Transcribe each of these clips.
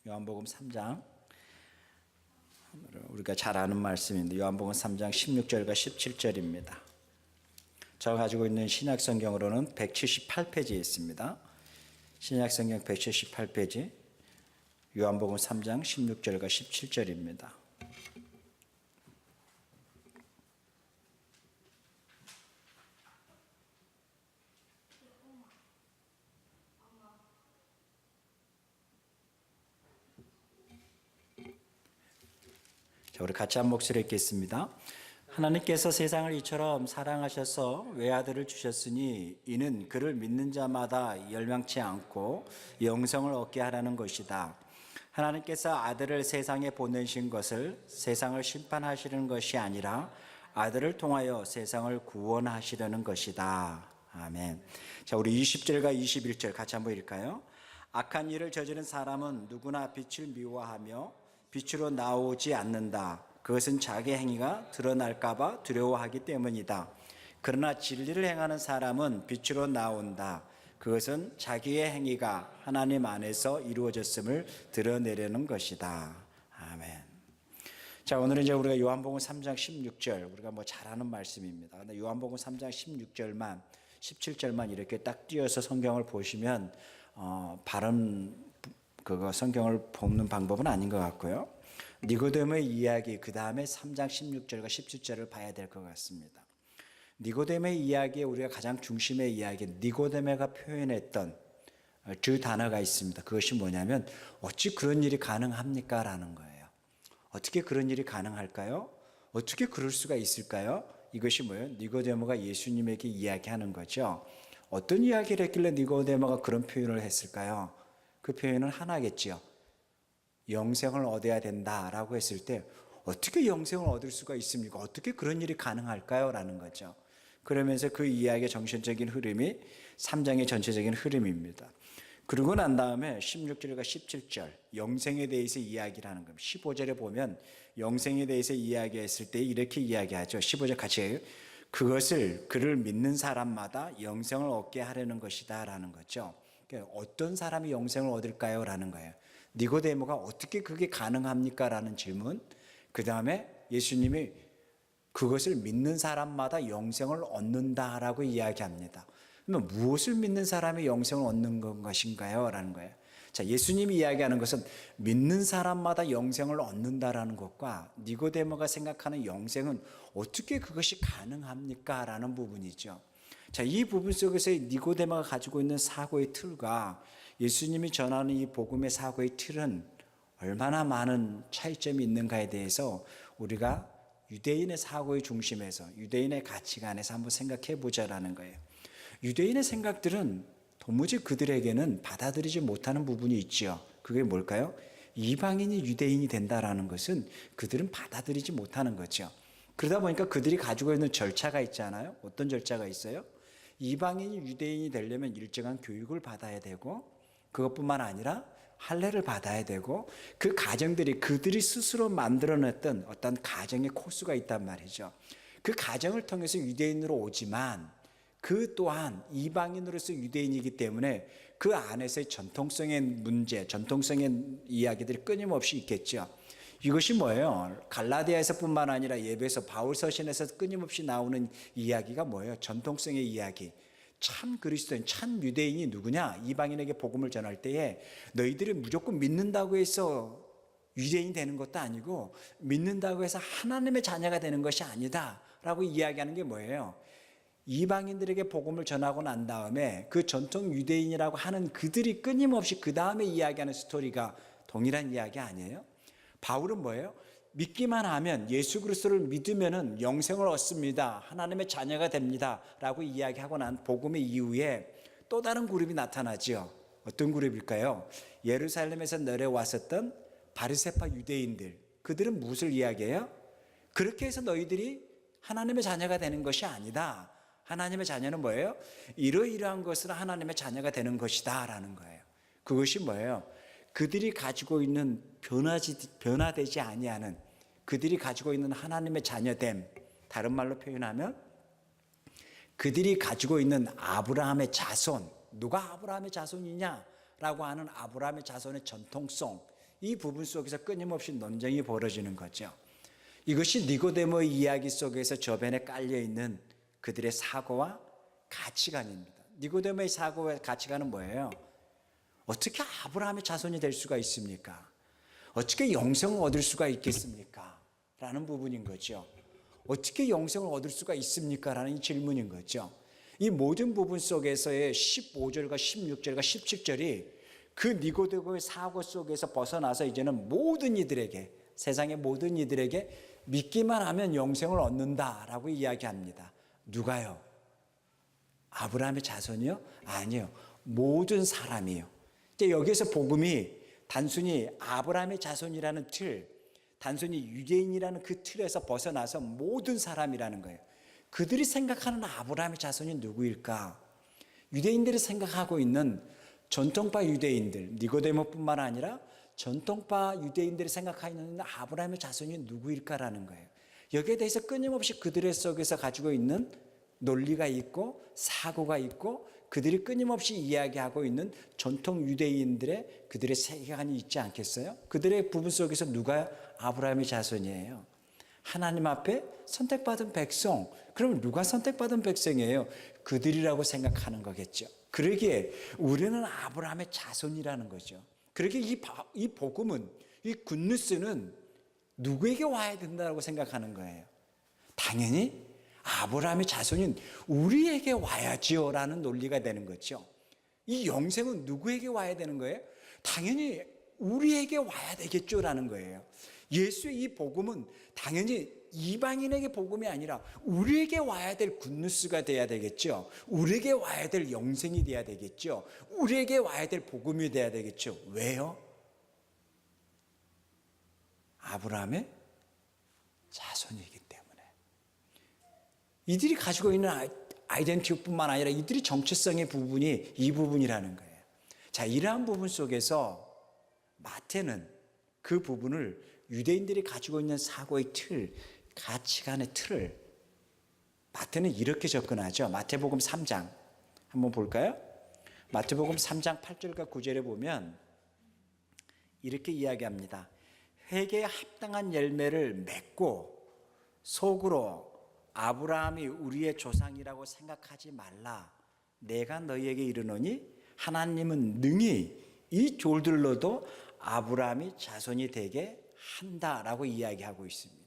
요한복음 3장, 우리가 잘 아는 말씀인데 요한복음 3장 16절과 17절입니다. 제가 가지고 있는 신약성경으로는 178페이지에 있습니다. 신약성경 178페이지 요한복음 3장 16절과 17절입니다. 자, 우리 같이 한 목소리 읽겠습니다. 하나님께서 세상을 이처럼 사랑하셔서 외아들을 주셨으니 이는 그를 믿는 자마다 멸망치 않고 영생을 얻게 하라는 것이다. 하나님께서 아들을 세상에 보내신 것을 세상을 심판하시려는 것이 아니라 아들을 통하여 세상을 구원하시려는 것이다. 아멘. 자, 우리 20절과 21절 같이 한번 읽을까요? 악한 일을 저지른 사람은 누구나 빛을 미워하며 빛으로 나오지 않는다. 그것은 자기 행위가 드러날까 봐 두려워하기 때문이다. 그러나 진리를 행하는 사람은 빛으로 나온다. 그것은 자기의 행위가 하나님 안에서 이루어졌음을 드러내려는 것이다. 아멘. 자, 오늘은 이제 우리가 요한복음 3장 16절, 우리가 잘 아는 말씀입니다. 근데 요한복음 3장 16절만, 17절만 이렇게 딱 띄어서 성경을 보시면 발음 그거 성경을 보는 방법은 아닌 것 같고요. 니고데모의 이야기, 그 다음에 3장 16절과 17절을 봐야 될 것 같습니다. 니고데모의 이야기에 우리가 가장 중심의 이야기, 니고데모가 표현했던 그 단어가 있습니다. 그것이 뭐냐면 어찌 그런 일이 가능합니까? 라는 거예요. 어떻게 그런 일이 가능할까요? 어떻게 그럴 수가 있을까요? 이것이 뭐예요? 니고데모가 예수님에게 이야기하는 거죠. 어떤 이야기를 했길래 니고데모가 그런 표현을 했을까요? 그 표현은 하나겠지요. 영생을 얻어야 된다라고 했을 때 어떻게 영생을 얻을 수가 있습니까? 어떻게 그런 일이 가능할까요? 라는 거죠. 그러면서 그 이야기의 정신적인 흐름이 3장의 전체적인 흐름입니다. 그러고 난 다음에 16절과 17절 영생에 대해서 이야기를 하는 겁니다. 15절에 보면 영생에 대해서 이야기했을 때 이렇게 이야기하죠. 15절 같이 해요. 그것을 그를 믿는 사람마다 영생을 얻게 하려는 것이다 라는 거죠. 어떤 사람이 영생을 얻을까요? 라는 거예요. 니고데모가 어떻게 그게 가능합니까? 라는 질문. 그 다음에 예수님이 그것을 믿는 사람마다 영생을 얻는다라고 이야기합니다. 그러면 무엇을 믿는 사람이 영생을 얻는 것인가요? 라는 거예요. 자, 예수님이 이야기하는 것은 믿는 사람마다 영생을 얻는다라는 것과 니고데모가 생각하는 영생은 어떻게 그것이 가능합니까? 라는 부분이죠. 자, 이 부분 속에서 니고데모가 가지고 있는 사고의 틀과 예수님이 전하는 이 복음의 사고의 틀은 얼마나 많은 차이점이 있는가에 대해서 우리가 유대인의 사고의 중심에서 유대인의 가치관에서 한번 생각해 보자라는 거예요. 유대인의 생각들은 도무지 그들에게는 받아들이지 못하는 부분이 있죠. 그게 뭘까요? 이방인이 유대인이 된다라는 것은 그들은 받아들이지 못하는 거죠. 그러다 보니까 그들이 가지고 있는 절차가 있잖아요. 어떤 절차가 있어요? 이방인이 유대인이 되려면 일정한 교육을 받아야 되고 그것뿐만 아니라 할례를 받아야 되고 그 가정들이 그들이 스스로 만들어냈던 어떤 가정의 코스가 있단 말이죠. 그 가정을 통해서 유대인으로 오지만 그 또한 이방인으로서 유대인이기 때문에 그 안에서의 전통성의 문제, 전통성의 이야기들이 끊임없이 있겠죠. 이것이 뭐예요? 갈라디아에서 뿐만 아니라 예배에서 바울 서신에서 끊임없이 나오는 이야기가 뭐예요? 전통성의 이야기. 참 그리스도인, 참 유대인이 누구냐? 이방인에게 복음을 전할 때에 너희들이 무조건 믿는다고 해서 유대인이 되는 것도 아니고 믿는다고 해서 하나님의 자녀가 되는 것이 아니다 라고 이야기하는 게 뭐예요? 이방인들에게 복음을 전하고 난 다음에 그 전통 유대인이라고 하는 그들이 끊임없이 그 다음에 이야기하는 스토리가 동일한 이야기 아니에요? 바울은 뭐예요? 믿기만 하면 예수 그리스도를 믿으면 영생을 얻습니다. 하나님의 자녀가 됩니다. 라고 이야기하고 난 복음의 이후에 또 다른 그룹이 나타나죠. 어떤 그룹일까요? 예루살렘에서 내려왔었던 바리새파 유대인들. 그들은 무엇을 이야기해요? 그렇게 해서 너희들이 하나님의 자녀가 되는 것이 아니다. 하나님의 자녀는 뭐예요? 이러이러한 것으로 하나님의 자녀가 되는 것이다 라는 거예요. 그것이 뭐예요? 그들이 가지고 있는 변화되지 아니하는 그들이 가지고 있는 하나님의 자녀됨, 다른 말로 표현하면 그들이 가지고 있는 아브라함의 자손, 누가 아브라함의 자손이냐라고 하는 아브라함의 자손의 전통성, 이 부분 속에서 끊임없이 논쟁이 벌어지는 거죠. 이것이 니고데모의 이야기 속에서 저변에 깔려있는 그들의 사고와 가치관입니다. 니고데모의 사고와 가치관은 뭐예요? 어떻게 아브라함의 자손이 될 수가 있습니까? 어떻게 영생을 얻을 수가 있겠습니까? 라는 부분인 거죠. 어떻게 영생을 얻을 수가 있습니까? 라는 질문인 거죠. 이 모든 부분 속에서의 15절과 16절과 17절이 그 니고데모의 사고 속에서 벗어나서 이제는 모든 이들에게, 세상의 모든 이들에게 믿기만 하면 영생을 얻는다라고 이야기합니다. 누가요? 아브라함의 자손이요? 아니요. 모든 사람이요. 여기에서 복음이 단순히 아브라함의 자손이라는 틀, 단순히 유대인이라는 그 틀에서 벗어나서 모든 사람이라는 거예요. 그들이 생각하는 아브라함의 자손이 누구일까? 유대인들이 생각하고 있는 전통파 유대인들, 니고데모뿐만 아니라 전통파 유대인들이 생각하는 아브라함의 자손이 누구일까라는 거예요. 여기에 대해서 끊임없이 그들의 속에서 가지고 있는 논리가 있고 사고가 있고 그들이 끊임없이 이야기하고 있는 전통 유대인들의 그들의 세계관이 있지 않겠어요? 그들의 부분 속에서 누가 아브라함의 자손이에요? 하나님 앞에 선택받은 백성. 그럼 누가 선택받은 백성이에요? 그들이라고 생각하는 거겠죠. 그러기에 우리는 아브라함의 자손이라는 거죠. 그러기에 이 복음은, 이 굿뉴스는 누구에게 와야 된다고 생각하는 거예요? 당연히 아브라함의 자손인 우리에게 와야지요 라는 논리가 되는 거죠. 이 영생은 누구에게 와야 되는 거예요? 당연히 우리에게 와야 되겠죠 라는 거예요. 예수의 이 복음은 당연히 이방인에게 복음이 아니라 우리에게 와야 될 굿뉴스가 돼야 되겠죠. 우리에게 와야 될 영생이 돼야 되겠죠. 우리에게 와야 될 복음이 돼야 되겠죠. 왜요? 아브라함의 자손이기 때문에. 이들이 가지고 있는 아이덴티티뿐만 아니라 이들이 정체성의 부분이 이 부분이라는 거예요. 자, 이러한 부분 속에서 마태는 그 부분을 유대인들이 가지고 있는 사고의 틀, 가치관의 틀을 마태는 이렇게 접근하죠. 마태복음 3장 한번 볼까요? 마태복음 3장 8절과 9절에 보면 이렇게 이야기합니다. 회개에 합당한 열매를 맺고 속으로 아브라함이 우리의 조상이라고 생각하지 말라. 내가 너희에게 이르노니 하나님은 능히 이 돌들로도 아브라함이 자손이 되게 한다라고 이야기하고 있습니다.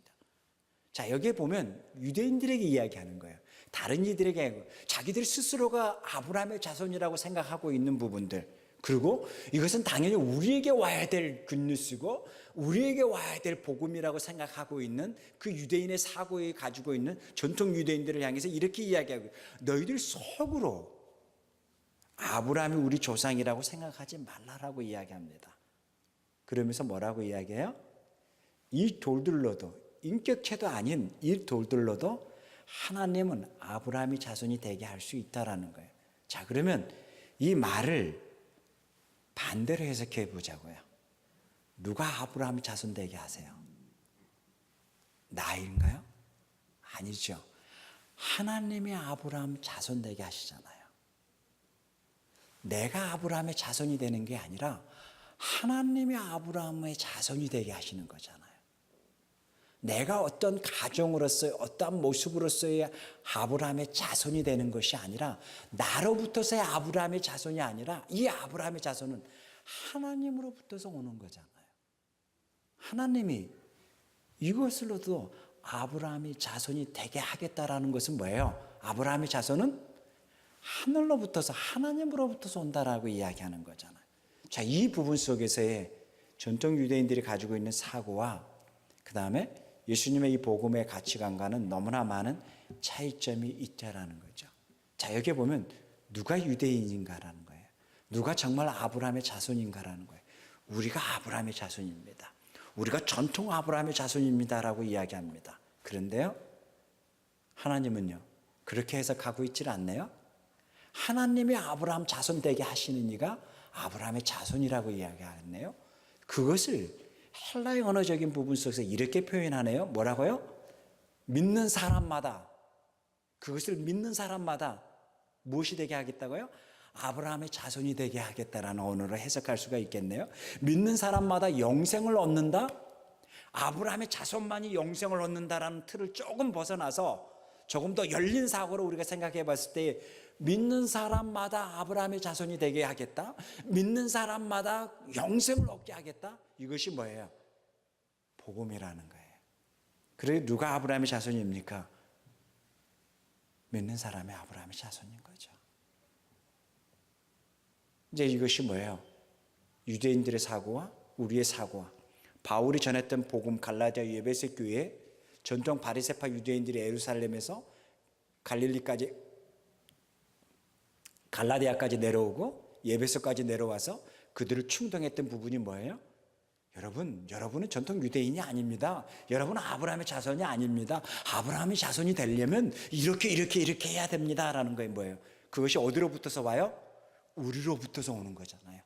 자, 여기에 보면 유대인들에게 이야기하는 거예요. 다른 이들에게 자기들 스스로가 아브라함의 자손이라고 생각하고 있는 부분들, 그리고 이것은 당연히 우리에게 와야 될 굿뉴스고 우리에게 와야 될 복음이라고 생각하고 있는 그 유대인의 사고에 가지고 있는 전통 유대인들을 향해서 이렇게 이야기하고, 너희들 속으로 아브라함이 우리 조상이라고 생각하지 말라라고 이야기합니다. 그러면서 뭐라고 이야기해요? 이 돌들로도, 인격체도 아닌 이 돌들로도 하나님은 아브라함이 자손이 되게 할 수 있다라는 거예요. 자, 그러면 이 말을 반대로 해석해 보자고요. 누가 아브라함이 자손 되게 하세요? 나인가요? 아니죠. 하나님이 아브라함 자손 되게 하시잖아요. 내가 아브라함의 자손이 되는 게 아니라 하나님이 아브라함의 자손이 되게 하시는 거잖아요. 내가 어떤 가정으로서의 어떤 모습으로서의 아브라함의 자손이 되는 것이 아니라 나로부터서의 아브라함의 자손이 아니라 이 아브라함의 자손은 하나님으로부터서 오는 거잖아요. 하나님이 이것으로도 아브라함이 자손이 되게 하겠다라는 것은 뭐예요? 아브라함의 자손은 하늘로부터서 하나님으로부터서 온다라고 이야기하는 거잖아요. 자, 이 부분 속에서의 전통 유대인들이 가지고 있는 사고와 그 다음에 예수님의 이 복음의 가치관과는 너무나 많은 차이점이 있다라는 거죠. 자, 여기에 보면 누가 유대인인가라는 거예요. 누가 정말 아브라함의 자손인가라는 거예요. 우리가 아브라함의 자손입니다. 우리가 전통 아브라함의 자손입니다라고 이야기합니다. 그런데요, 하나님은요, 그렇게 해석하고 있질 않네요. 하나님이 아브라함 자손 되게 하시는 이가 아브라함의 자손이라고 이야기하네요. 그것을 헬라의 언어적인 부분 속에서 이렇게 표현하네요. 뭐라고요? 믿는 사람마다, 그것을 믿는 사람마다 무엇이 되게 하겠다고요? 아브라함의 자손이 되게 하겠다라는 언어로 해석할 수가 있겠네요. 믿는 사람마다 영생을 얻는다? 아브라함의 자손만이 영생을 얻는다라는 틀을 조금 벗어나서 조금 더 열린 사고로 우리가 생각해 봤을 때 믿는 사람마다 아브라함의 자손이 되게 하겠다? 믿는 사람마다 영생을 얻게 하겠다? 이것이 뭐예요? 복음이라는 거예요. 그래 누가 아브라함의 자손입니까? 믿는 사람이 아브라함의 자손인 거죠. 이제 이것이 뭐예요? 유대인들의 사고와 우리의 사고와 바울이 전했던 복음 갈라디아 에베소 교회 전통 바리새파 유대인들이 예루살렘에서 갈릴리까지 갈라디아까지 내려오고 에베소까지 내려와서 그들을 충동했던 부분이 뭐예요? 여러분은 전통 유대인이 아닙니다. 여러분은 아브라함의 자손이 아닙니다. 아브라함의 자손이 되려면 이렇게 해야 됩니다라는 거예요. 뭐예요? 그것이 어디로부터서 와요? 우리로부터서 오는 거잖아요.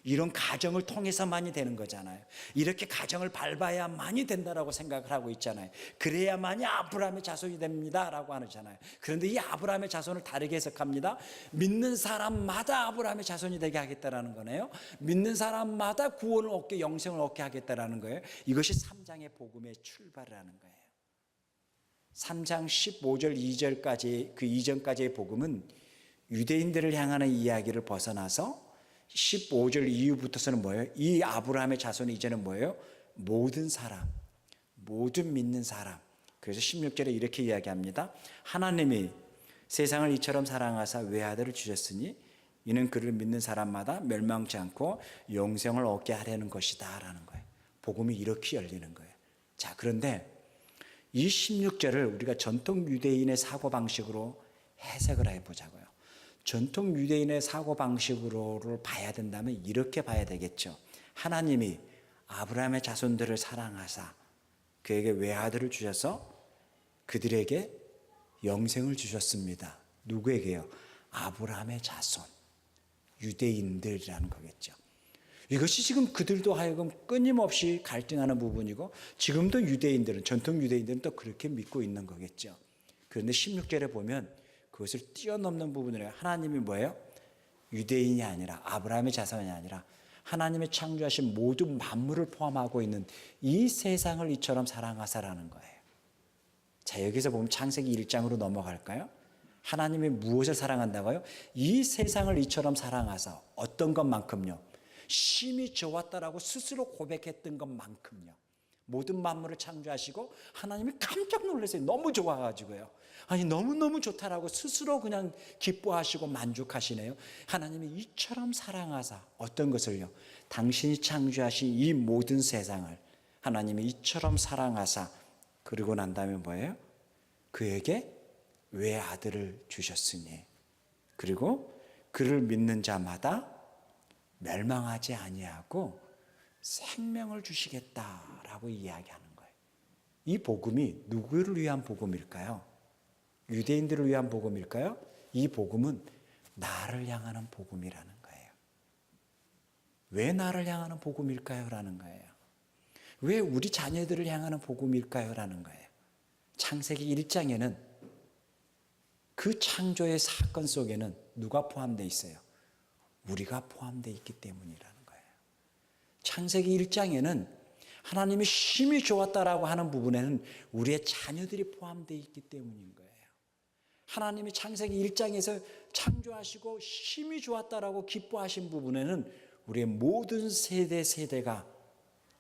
이런 가정을 통해서만이 되는 거잖아요. 이렇게 가정을 밟아야만이 된다라고 생각을 하고 있잖아요. 그래야만이 아브라함의 자손이 됩니다라고 하잖아요. 그런데 이 아브라함의 자손을 다르게 해석합니다. 믿는 사람마다 아브라함의 자손이 되게 하겠다라는 거네요. 믿는 사람마다 구원을 얻게 영생을 얻게 하겠다라는 거예요. 이것이 3장의 복음의 출발이라는 거예요. 3장 15절 2절까지 그 이전까지의 복음은 유대인들을 향하는 이야기를 벗어나서 15절 이후부터서는 뭐예요? 이 아브라함의 자손이 이제는 뭐예요? 모든 사람, 모든 믿는 사람. 그래서 16절에 이렇게 이야기합니다. 하나님이 세상을 이처럼 사랑하사 외아들을 주셨으니 이는 그를 믿는 사람마다 멸망치 않고 영생을 얻게 하려는 것이다 라는 거예요. 복음이 이렇게 열리는 거예요. 자, 그런데 이 16절을 우리가 전통 유대인의 사고방식으로 해석을 해보자고요. 전통 유대인의 사고방식으로를 봐야 된다면 이렇게 봐야 되겠죠. 하나님이 아브라함의 자손들을 사랑하사 그에게 외아들을 주셔서 그들에게 영생을 주셨습니다. 누구에게요? 아브라함의 자손, 유대인들이라는 거겠죠. 이것이 지금 그들도 하여금 끊임없이 갈등하는 부분이고 지금도 유대인들은 전통 유대인들은 또 그렇게 믿고 있는 거겠죠. 그런데 16절에 보면 그것을 뛰어넘는 부분이에요. 하나님이 뭐예요? 유대인이 아니라 아브라함의 자손이 아니라 하나님의 창조하신 모든 만물을 포함하고 있는 이 세상을 이처럼 사랑하사라는 거예요. 자, 여기서 보면 창세기 1장으로 넘어갈까요? 하나님이 무엇을 사랑한다고요? 이 세상을 이처럼 사랑하사 어떤 것만큼요? 심히 좋았다라고 스스로 고백했던 것만큼요. 모든 만물을 창조하시고 하나님이 깜짝 놀라세요. 너무 좋아가지고요. 아니 너무너무 좋다라고 스스로 그냥 기뻐하시고 만족하시네요. 하나님이 이처럼 사랑하사 어떤 것을요? 당신이 창조하신 이 모든 세상을 하나님이 이처럼 사랑하사 그리고 난 다음에 뭐예요? 그에게 외아들을 주셨으니 그리고 그를 믿는 자마다 멸망하지 아니하고 생명을 주시겠다라고 이야기하는 거예요. 이 복음이 누구를 위한 복음일까요? 유대인들을 위한 복음일까요? 이 복음은 나를 향하는 복음이라는 거예요. 왜 나를 향하는 복음일까요? 라는 거예요. 왜 우리 자녀들을 향하는 복음일까요? 라는 거예요. 창세기 1장에는 그 창조의 사건 속에는 누가 포함되어 있어요? 우리가 포함되어 있기 때문이라는 거예요. 창세기 1장에는 하나님이 심히 좋았다라고 하는 부분에는 우리의 자녀들이 포함되어 있기 때문인 거예요. 하나님이 창세기 1장에서 창조하시고 심히 좋았다라고 기뻐하신 부분에는 우리의 모든 세대가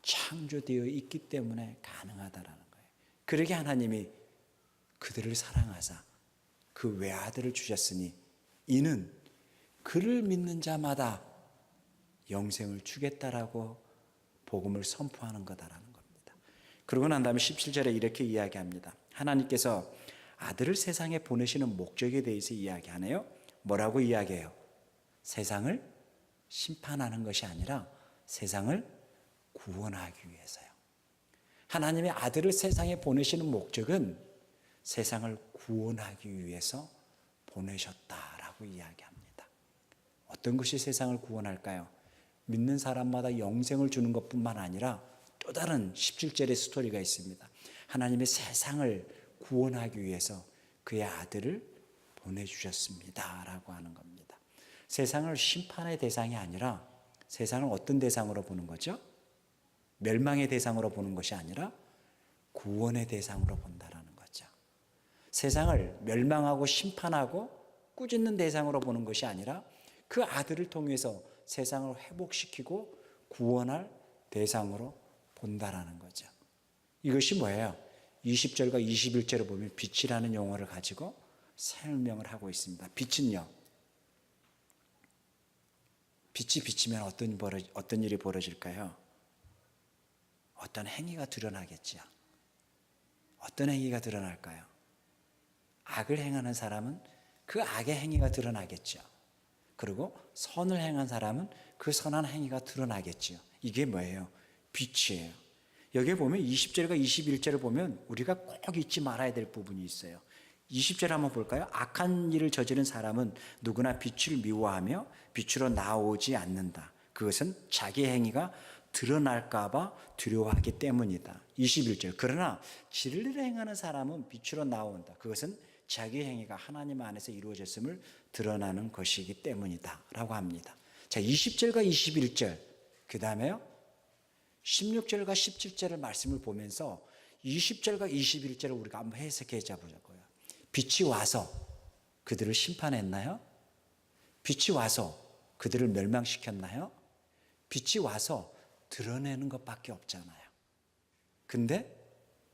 창조되어 있기 때문에 가능하다라는 거예요. 그러게 하나님이 그들을 사랑하사 그 외아들을 주셨으니 이는 그를 믿는 자마다 영생을 주겠다라고 복음을 선포하는 거다라는 겁니다. 그러고 난 다음에 17절에 이렇게 이야기합니다. 하나님께서 아들을 세상에 보내시는 목적에 대해서 이야기하네요. 뭐라고 이야기해요? 세상을 심판하는 것이 아니라 세상을 구원하기 위해서요. 하나님의 아들을 세상에 보내시는 목적은 세상을 구원하기 위해서 보내셨다라고 이야기합니다. 어떤 것이 세상을 구원할까요? 믿는 사람마다 영생을 주는 것뿐만 아니라 또 다른 17절의 스토리가 있습니다. 하나님의 세상을 구원하기 위해서 그의 아들을 보내주셨습니다 라고 하는 겁니다. 세상을 심판의 대상이 아니라 세상을 어떤 대상으로 보는 거죠? 멸망의 대상으로 보는 것이 아니라 구원의 대상으로 본다라는 거죠. 세상을 멸망하고 심판하고 꾸짖는 대상으로 보는 것이 아니라 그 아들을 통해서 세상을 회복시키고 구원할 대상으로 본다라는 거죠. 이것이 뭐예요? 20절과 21절을 보면 빛이라는 용어를 가지고 설명을 하고 있습니다. 빛은요, 빛이 비치면 어떤 일이 벌어질까요? 어떤 행위가 드러나겠죠. 어떤 행위가 드러날까요? 악을 행하는 사람은 그 악의 행위가 드러나겠죠. 그리고 선을 행한 사람은 그 선한 행위가 드러나겠죠. 이게 뭐예요? 빛이에요. 여기에 보면 20절과 21절을 보면 우리가 꼭 잊지 말아야 될 부분이 있어요. 20절 한번 볼까요? 악한 일을 저지른 사람은 누구나 빛을 미워하며 빛으로 나오지 않는다. 그것은 자기 행위가 드러날까 봐 두려워하기 때문이다. 21절. 그러나 진리를 행하는 사람은 빛으로 나온다. 그것은 자기 행위가 하나님 안에서 이루어졌음을 드러나는 것이기 때문이다 라고 합니다. 자, 20절과 21절 그 다음에요 16절과 17절의 말씀을 보면서 20절과 21절을 우리가 한번 해석해 보자고요. 빛이 와서 그들을 심판했나요? 빛이 와서 그들을 멸망시켰나요? 빛이 와서 드러내는 것밖에 없잖아요. 근데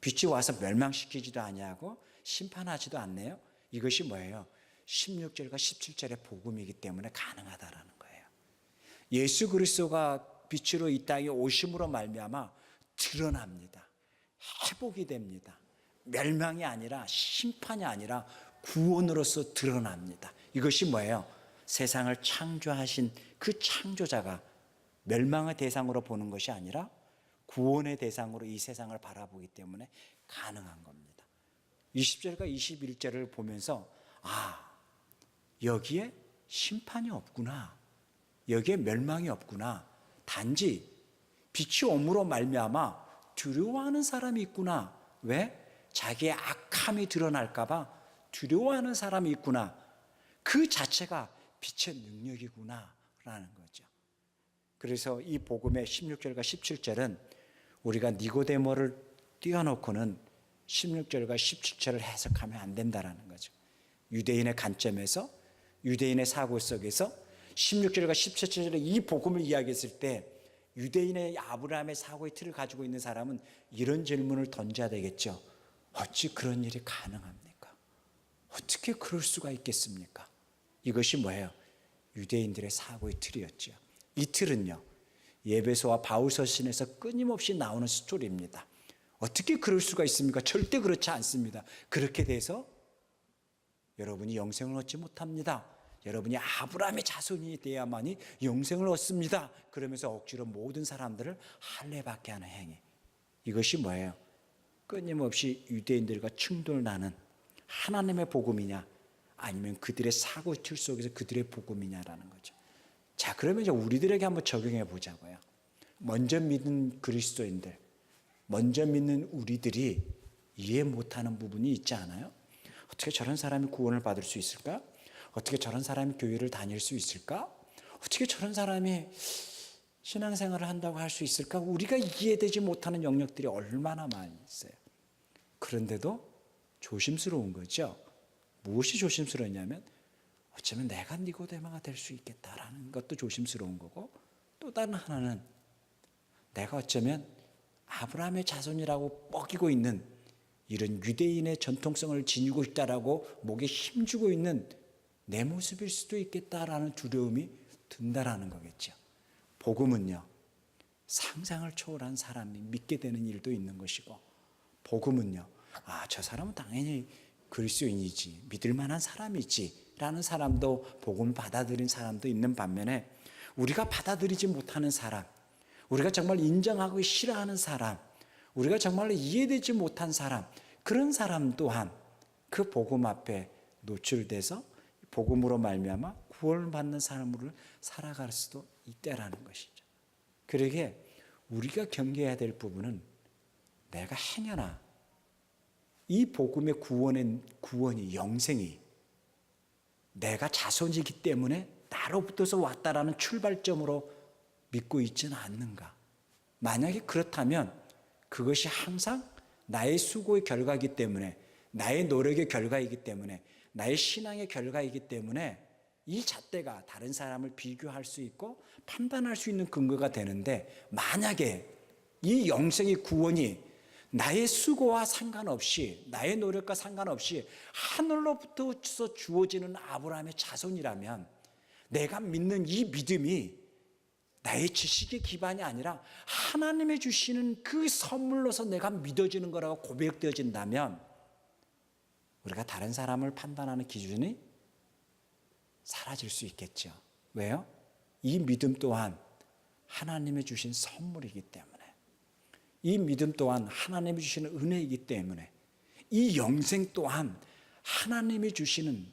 빛이 와서 멸망시키지도 아니하고 심판하지도 않네요. 이것이 뭐예요? 16절과 17절의 복음이기 때문에 가능하다라는 거예요. 예수 그리스도가 빛으로 이 땅에 오심으로 말미암아 드러납니다. 회복이 됩니다. 멸망이 아니라 심판이 아니라 구원으로서 드러납니다. 이것이 뭐예요? 세상을 창조하신 그 창조자가 멸망의 대상으로 보는 것이 아니라 구원의 대상으로 이 세상을 바라보기 때문에 가능한 겁니다. 20절과 21절을 보면서 여기에 심판이 없구나. 여기에 멸망이 없구나. 단지 빛이 옴으로 말미암아 두려워하는 사람이 있구나. 왜? 자기의 악함이 드러날까 봐 두려워하는 사람이 있구나. 그 자체가 빛의 능력이구나 라는 거죠. 그래서 이 복음의 16절과 17절은 우리가 니고데모를 띄워놓고는 16절과 17절을 해석하면 안 된다라는 거죠. 유대인의 관점에서 유대인의 사고 속에서 16절과 17절의 이 복음을 이야기했을 때 유대인의 아브라함의 사고의 틀을 가지고 있는 사람은 이런 질문을 던져야 되겠죠. 어찌 그런 일이 가능합니까? 어떻게 그럴 수가 있겠습니까? 이것이 뭐예요? 유대인들의 사고의 틀이었죠. 이 틀은요, 에베소와 바울 서신에서 끊임없이 나오는 스토리입니다. 어떻게 그럴 수가 있습니까? 절대 그렇지 않습니다. 그렇게 돼서 여러분이 영생을 얻지 못합니다. 여러분이 아브라함의 자손이 돼야만이 영생을 얻습니다. 그러면서 억지로 모든 사람들을 할례받게 하는 행위. 이것이 뭐예요? 끊임없이 유대인들과 충돌 나는 하나님의 복음이냐 아니면 그들의 사고틀 속에서 그들의 복음이냐라는 거죠. 자, 그러면 이제 우리들에게 한번 적용해 보자고요. 먼저 믿는 그리스도인들, 먼저 믿는 우리들이 이해 못하는 부분이 있지 않아요? 어떻게 저런 사람이 구원을 받을 수 있을까? 어떻게 저런 사람이 교회를 다닐 수 있을까? 어떻게 저런 사람이 신앙생활을 한다고 할 수 있을까? 우리가 이해되지 못하는 영역들이 얼마나 많이 있어요. 그런데도 조심스러운 거죠. 무엇이 조심스러우냐면 어쩌면 내가 니고데모가 될 수 있겠다라는 것도 조심스러운 거고, 또 다른 하나는 내가 어쩌면 아브라함의 자손이라고 뻐기고 있는 이런 유대인의 전통성을 지니고 있다라고 목에 힘주고 있는 내 모습일 수도 있겠다라는 두려움이 든다라는 거겠죠. 복음은요, 상상을 초월한 사람이 믿게 되는 일도 있는 것이고, 복음은요, 저 사람은 당연히 그리스도인이지, 믿을 만한 사람이지 라는 사람도, 복음을 받아들인 사람도 있는 반면에 우리가 받아들이지 못하는 사람, 우리가 정말 인정하고 싫어하는 사람, 우리가 정말로 이해되지 못한 사람, 그런 사람 또한 그 복음 앞에 노출돼서 복음으로 말미암아 구원을 받는 삶을 살아갈 수도 있다라는 것이죠. 그러기에 우리가 경계해야 될 부분은 내가 행여나 이 복음의 구원이 영생이 내가 자손이기 때문에 나로부터서 왔다라는 출발점으로 믿고 있지는 않는가? 만약에 그렇다면 그것이 항상 나의 수고의 결과이기 때문에, 나의 노력의 결과이기 때문에, 나의 신앙의 결과이기 때문에 이 잣대가 다른 사람을 비교할 수 있고 판단할 수 있는 근거가 되는데, 만약에 이 영생의 구원이 나의 수고와 상관없이, 나의 노력과 상관없이 하늘로부터 주어지는 아브라함의 자손이라면, 내가 믿는 이 믿음이 나의 지식의 기반이 아니라 하나님의 주시는 그 선물로서 내가 믿어지는 거라고 고백되어진다면, 우리가 다른 사람을 판단하는 기준이 사라질 수 있겠죠. 왜요? 이 믿음 또한 하나님의 주신 선물이기 때문에, 이 믿음 또한 하나님이 주시는 은혜이기 때문에, 이 영생 또한 하나님이 주시는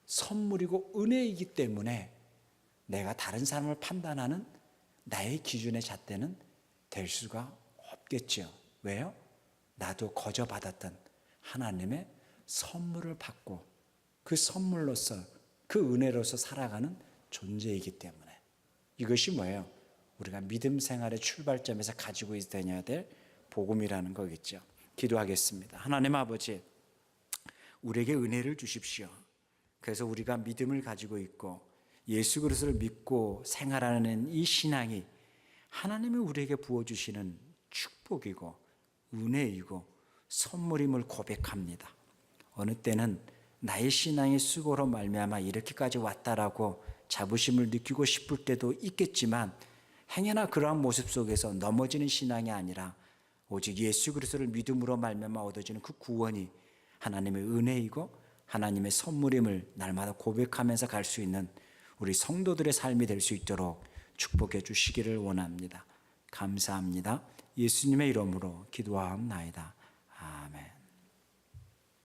선물이고 은혜이기 때문에 내가 다른 사람을 판단하는 나의 기준의 잣대는 될 수가 없겠죠. 왜요? 나도 거저 받았던 하나님의 선물을 받고 그 선물로서, 그 은혜로서 살아가는 존재이기 때문에. 이것이 뭐예요? 우리가 믿음 생활의 출발점에서 가지고 있어야 될 복음이라는 거겠죠. 기도하겠습니다. 하나님 아버지, 우리에게 은혜를 주십시오. 그래서 우리가 믿음을 가지고 있고 예수 그리스도를 믿고 생활하는 이 신앙이 하나님이 우리에게 부어주시는 축복이고 은혜이고 선물임을 고백합니다. 어느 때는 나의 신앙의 수고로 말미암아 이렇게까지 왔다라고 자부심을 느끼고 싶을 때도 있겠지만, 행여나 그러한 모습 속에서 넘어지는 신앙이 아니라 오직 예수 그리스도를 믿음으로 말미암아 얻어지는 그 구원이 하나님의 은혜이고 하나님의 선물임을 날마다 고백하면서 갈 수 있는 우리 성도들의 삶이 될 수 있도록 축복해 주시기를 원합니다. 감사합니다. 예수님의 이름으로 기도하옵나이다.